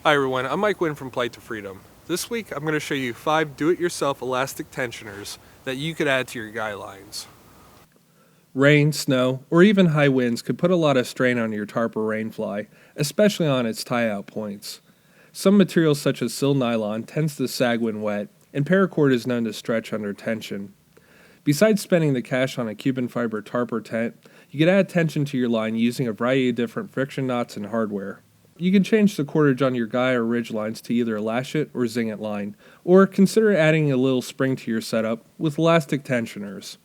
Hi everyone, I'm Mike Wynn from Plight to Freedom. This week I'm going to show you 5 do-it-yourself elastic tensioners that you could add to your guy lines. Rain, snow, or even high winds could put a lot of strain on your tarp or rainfly, especially on its tie-out points. Some materials such as sil nylon tends to sag when wet, and paracord is known to stretch under tension. Besides spending the cash on a Cuban fiber tarp or tent, you could add tension to your line using a variety of different friction knots and hardware. You can change the cordage on your guy or ridge lines to either a lash it or zing it line, or consider adding a little spring to your setup with elastic tensioners.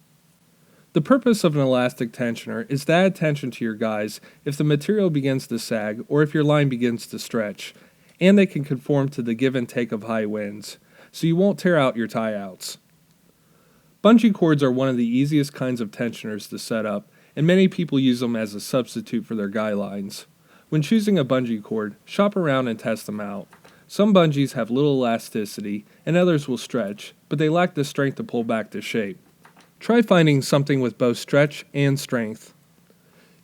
The purpose of an elastic tensioner is to add tension to your guys if the material begins to sag or if your line begins to stretch, and they can conform to the give and take of high winds, so you won't tear out your tie-outs. Bungee cords are one of the easiest kinds of tensioners to set up, and many people use them as a substitute for their guy lines. When choosing a bungee cord, shop around and test them out. Some bungees have little elasticity, and others will stretch, but they lack the strength to pull back to shape. Try finding something with both stretch and strength.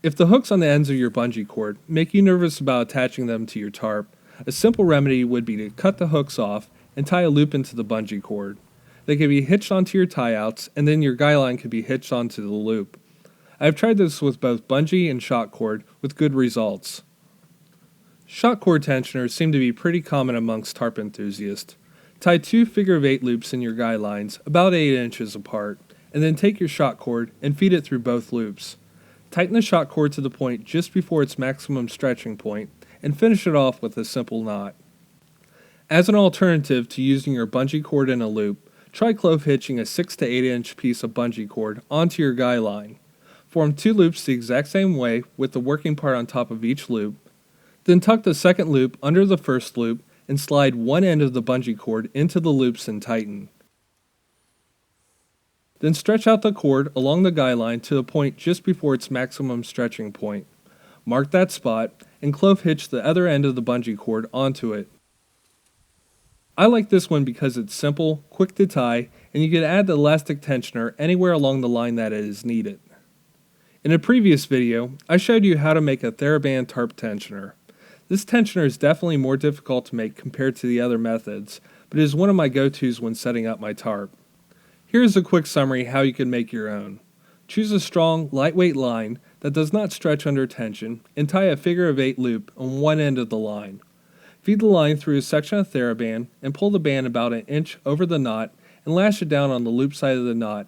If the hooks on the ends of your bungee cord make you nervous about attaching them to your tarp, a simple remedy would be to cut the hooks off and tie a loop into the bungee cord. They can be hitched onto your tie-outs, and then your guy line can be hitched onto the loop. I've tried this with both bungee and shock cord with good results. Shock cord tensioners seem to be pretty common amongst tarp enthusiasts. Tie 2 figure-of-8 loops in your guy lines about 8 inches apart, and then take your shock cord and feed it through both loops. Tighten the shock cord to the point just before its maximum stretching point, and finish it off with a simple knot. As an alternative to using your bungee cord in a loop, try clove hitching a 6 to 8 inch piece of bungee cord onto your guy line. Form 2 loops the exact same way with the working part on top of each loop. Then tuck the second loop under the first loop and slide one end of the bungee cord into the loops and tighten. Then stretch out the cord along the guy line to the point just before its maximum stretching point. Mark that spot and clove hitch the other end of the bungee cord onto it. I like this one because it's simple, quick to tie, and you can add the elastic tensioner anywhere along the line that it is needed. In a previous video, I showed you how to make a TheraBand tarp tensioner. This tensioner is definitely more difficult to make compared to the other methods, but it is one of my go-tos when setting up my tarp. Here is a quick summary how you can make your own. Choose a strong, lightweight line that does not stretch under tension and tie a figure-of-8 loop on one end of the line. Feed the line through a section of TheraBand and pull the band about an inch over the knot and lash it down on the loop side of the knot.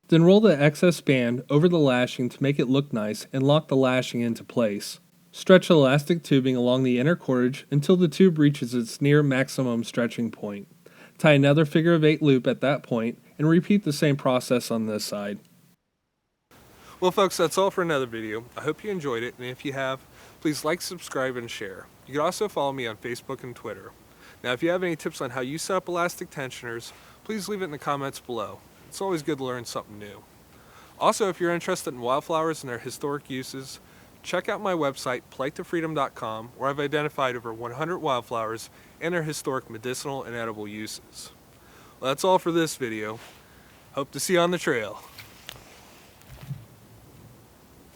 Then roll the excess band over the lashing to make it look nice and lock the lashing into place. Stretch the elastic tubing along the inner cordage until the tube reaches its near maximum stretching point. Tie another figure-of-8 loop at that point and repeat the same process on this side. Well folks, that's all for another video. I hope you enjoyed it, and if you have, please like, subscribe, and share. You can also follow me on Facebook and Twitter. Now if you have any tips on how you set up elastic tensioners, please leave it in the comments below. It's always good to learn something new. Also, if you're interested in wildflowers and their historic uses, check out my website, plightofreedom.com, where I've identified over 100 wildflowers and their historic medicinal and edible uses. Well, that's all for this video. Hope to see you on the trail.